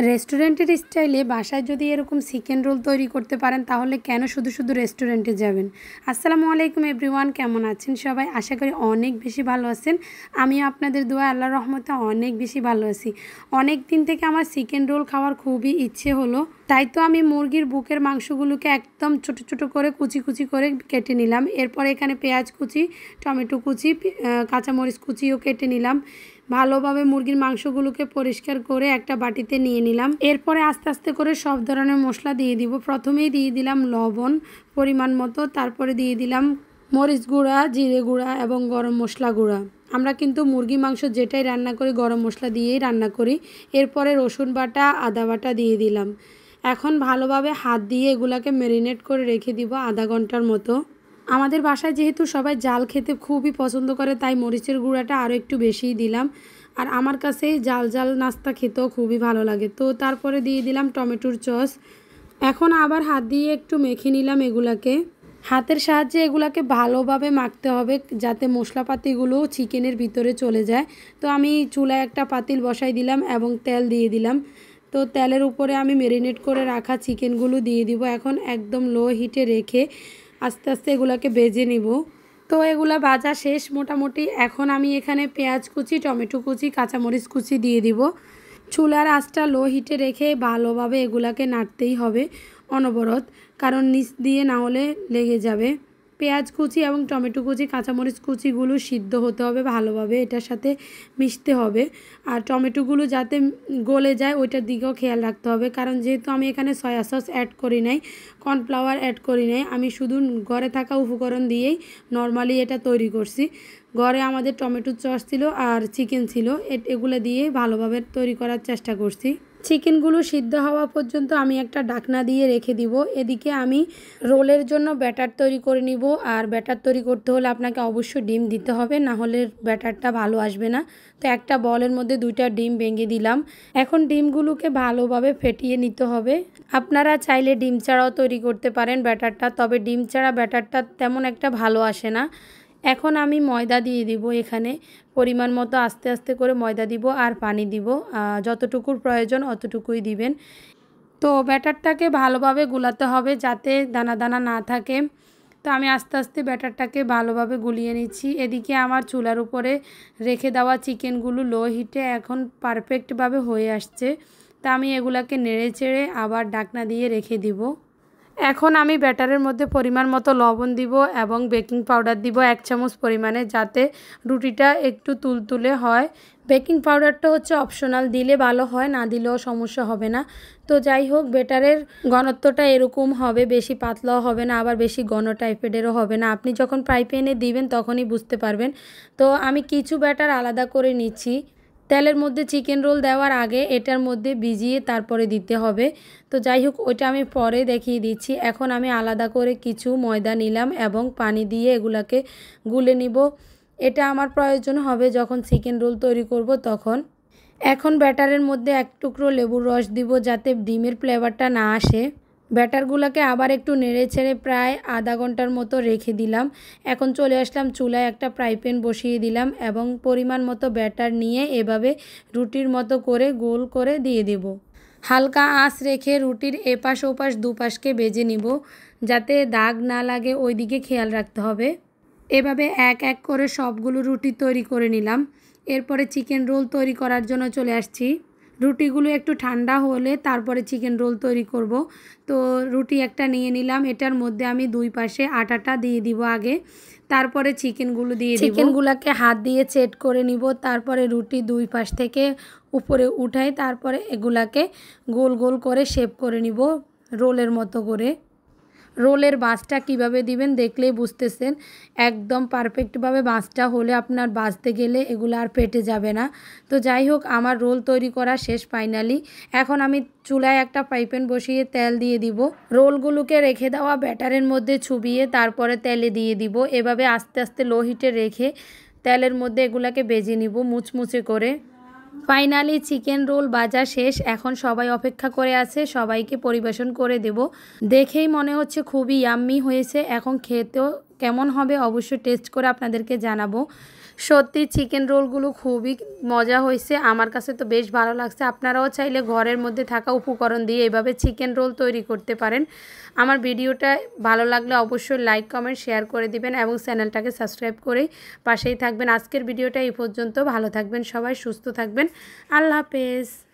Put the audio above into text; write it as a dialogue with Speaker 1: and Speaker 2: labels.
Speaker 1: রেস্টুরেন্টের স্টাইলে বাসায় যদি এরকম চিকেন রোল তৈরি করতে পারেন তাহলে কেন শুধু শুধু রেস্টুরেন্টে যাবেন। আসসালামু আলাইকুম এভরিওয়ান, কেমন আছেন সবাই? আশা করি অনেক বেশি ভালো আছেন। আমিও আপনাদের দোয়া আল্লাহর রহমতে অনেক বেশি ভালো আছি। অনেক দিন থেকে আমার চিকেন রোল খাওয়ার খুবই ইচ্ছে হলো, তাই তো আমি মুরগির বুকের মাংসগুলোকে একদম ছোট ছোট করে কুচি কুচি করে কেটে নিলাম। এরপর এখানে পেঁয়াজ কুচি, টমেটো কুচি, কাঁচামরিচ কুচিও কেটে নিলাম। ভালোভাবে মুরগির মাংসগুলোকে পরিষ্কার করে একটা বাটিতে নিয়ে নিলাম। এরপরে আস্তে আস্তে করে সব ধরনের মশলা দিয়ে দিব। প্রথমেই দিয়ে দিলাম লবণ পরিমাণ মতো, তারপরে দিয়ে দিলাম মরিচ গুঁড়া, জিরে গুঁড়া এবং গরম মশলা গুঁড়া। আমরা কিন্তু মুরগি মাংস যেটাই রান্না করি গরম মশলা দিয়েই রান্না করি। এরপরে রসুন বাটা, আদা বাটা দিয়ে দিলাম। এখন ভালোভাবে হাত দিয়ে এগুলাকে ম্যারিনেট করে রেখে দিব আধা ঘন্টার মতো। আমাদের বাসায় যেহেতু সবাই জাল খেতে খুবই পছন্দ করে, তাই মরিচের গুঁড়াটা আরও একটু বেশিই দিলাম। আর আমার কাছে জাল জাল নাস্তা খেতেও খুবই ভালো লাগে। তো তারপরে দিয়ে দিলাম টমেটোর সস। এখন আবার হাত দিয়ে একটু মেখে নিলাম এগুলাকে। হাতের সাহায্যে এগুলাকে ভালোভাবে মাখতে হবে যাতে মশলাপাতিগুলো চিকেনের ভিতরে চলে যায়। তো আমি চুলায় একটা পাতিল বসাই দিলাম এবং তেল দিয়ে দিলাম। তো তেলের উপরে আমি ম্যারিনেট করে রাখা চিকেনগুলো দিয়ে দিব। এখন একদম লো হিটে রেখে আস্তে আস্তে এগুলাকে ভেজে নিব। তো এগুলা ভাজা শেষ মোটামুটি। এখন আমি এখানে পেঁয়াজ কুচি, টমেটো কুচি, কাঁচামরিচ কুচি দিয়ে দিব। চুলার আঁচটা লো হিটে রেখে ভালোভাবে এগুলাকে নাড়তেই হবে অনবরত, কারণ নিচ দিয়ে না হলে লেগে যাবে। পেঁয়াজ কুচি এবং টমেটো কুচি, কাঁচামরিচ কুচিগুলো সিদ্ধ হতে হবে ভালোভাবে, এটার সাথে মিশতে হবে। আর টমেটোগুলো যাতে গলে যায় ওইটার দিকেও খেয়াল রাখতে হবে, কারণ যেহেতু আমি এখানে সয়া সস অ্যাড করি নাই, কর্নফ্লাওয়ার অ্যাড করি নাই, আমি শুধু ঘরে থাকা উপকরণ দিয়েই নর্মালি এটা তৈরি করছি। ঘরে আমাদের টমেটোর সস ছিল আর চিকেন ছিল, এগুলো দিয়ে ভালোভাবে তৈরি করার চেষ্টা করছি। চিকেনগুলো সিদ্ধ হওয়া পর্যন্ত আমি একটা ঢাকনা দিয়ে রেখে দিব। এদিকে আমি রোলের জন্য ব্যাটার তৈরি করে নিব। আর ব্যাটার তৈরি করতে হলে আপনাকে অবশ্যই ডিম দিতে হবে, না হলে ব্যাটারটা ভালো আসবে না। তো একটা বলের মধ্যে 2টা ডিম ভেঙে দিলাম। এখন ডিমগুলোকে ভালোভাবে ফেটিয়ে নিতে হবে। আপনারা চাইলে ডিম ছাড়াও তৈরি করতে পারেন ব্যাটারটা, তবে ডিম ছাড়া ব্যাটারটা তেমন একটা ভালো আসে না। এখন আমি ময়দা দিয়ে দিব, এখানে পরিমাণ মতো আস্তে আস্তে করে ময়দা দিব আর পানি দিব, যতটুকুর প্রয়োজন অতটুকুই দিবেন। তো ব্যাটারটাকে ভালোভাবে গুলাতে হবে যাতে দানা দানা না থাকে। তো আমি আস্তে আস্তে ব্যাটারটাকে ভালোভাবে গুলিয়ে নিচ্ছি। এদিকে আমার চুলার উপরে রেখে দেওয়া চিকেনগুলো লো হিটে এখন পারফেক্টভাবে হয়ে আসছে। তা আমি এগুলাকে নেড়ে চেড়ে আবার ঢাকনা দিয়ে রেখে দিব। এখন আমি ব্যাটারের মধ্যে পরিমাণ মতো লবণ দিব এবং বেকিং পাউডার দিব 1 চামচ পরিমাণে, যাতে রুটিটা একটু তুলতুলে হয়। বেকিং পাউডারটা হচ্ছে অপশনাল, দিলে ভালো হয়, না দিলেও সমস্যা হবে না। তো যাই হোক, ব্যাটারের ঘনত্বটা এরকম হবে, বেশি পাতলাও হবে না আবার বেশি ঘন টাইপেরও হবে না। আপনি যখন ফ্রাই প্যানে দিবেন তখনই বুঝতে পারবেন। তো আমি কিছু ব্যাটার আলাদা করে নিচ্ছি। তেলের মধ্যে চিকেন রোল দেওয়ার আগে এটার মধ্যে ভিজিয়ে তারপরে দিতে হবে। তো যাই হোক, ওইটা আমি পরে দেখিয়ে দিচ্ছি। এখন আমি আলাদা করে কিছু ময়দা নিলাম এবং পানি দিয়ে এগুলাকে গুলে নিব। এটা আমার প্রয়োজন হবে যখন চিকেন রোল তৈরি করব তখন। এখন ব্যাটারের মধ্যে 1 টুকরো লেবুর রস দিব যাতে ডিমের ফ্লেভারটা না আসে। ব্যাটারগুলোকে আবার একটু নেড়ে ছেড়ে প্রায় আধা ঘন্টার মতো রেখে দিলাম। এখন চলে আসলাম চুলায়, একটা ফ্রাই প্যান বসিয়ে দিলাম এবং পরিমাণ মতো ব্যাটার নিয়ে এভাবে রুটির মতো করে গোল করে দিয়ে দেব। হালকা আঁচ রেখে রুটির এপাশ ওপাশ দুপাশকে ভেজে নিব, যাতে দাগ না লাগে ওই দিকে খেয়াল রাখতে হবে। এভাবে এক এক করে সবগুলো রুটি তৈরি করে নিলাম। এরপরে চিকেন রোল তৈরি করার জন্য চলে আসছি। রুটিগুলো একটু ঠান্ডা হলে তারপরে চিকেন রোল তৈরি করব। তো রুটি একটা নিয়ে নিলাম, এটার মধ্যে আমি 2 পাশে আটাটা দিয়ে দিব আগে, তারপরে চিকেনগুলো দিয়ে দিব। চিকেনগুলোকে হাত দিয়ে সেট করে নিব, তারপরে রুটি 2 পাশ থেকে উপরে উঠাই, তারপরে এগুলাকে গোল গোল করে শেপ করে নিব রোলের মতো করে। রোলের বাঁচটা কিভাবে দিবেন দেখলেই বুঝতেছেন। একদম পারফেক্টভাবে বাঁচটা হলে আপনার বাঁচতে গেলে এগুলো আর পেটে যাবে না। তো যাই হোক, আমার রোল তৈরি করা শেষ ফাইনালি। এখন আমি চুলায় একটা ফ্রাই প্যান বসিয়ে তেল দিয়ে দিব। রোলগুলোকে রেখে দেওয়া ব্যাটারের মধ্যে চুবিয়ে তারপরে তেলে দিয়ে দিব। এভাবে আস্তে আস্তে লো হিটে রেখে তেলের মধ্যে এগুলাকে ভেজে নিব মুচমুচে করে। ফাইনালি চিকেন রোল ভাজা শেষ। এখন সবাই অপেক্ষা করে আছে, সবাইকে পরিবেশন করে দেব। দেখেই মনে হচ্ছে খুবই ইয়াম্মি হয়েছে। এখন খেতেও কেমন হবে অবশ্যই টেস্ট করে আপনাদেরকে জানাবো। সত্যি চিকেন রোলগুলো খুবই মজা হয়েছে, আমার কাছে তো বেশ ভালো লাগছে। আপনারাও চাইলে ঘরের মধ্যে থাকা উপকরণ দিয়ে এভাবে চিকেন রোল তৈরি করতে পারেন। আমার ভিডিওটা ভালো লাগলে অবশ্যই লাইক কমেন্ট শেয়ার করে দিবেন এবং চ্যানেলটাকে সাবস্ক্রাইব করে পাশেই থাকবেন। আজকের ভিডিওটা এই পর্যন্ত। ভালো থাকবেন সবাই, সুস্থ থাকবেন। আল্লাহ হাফেজ।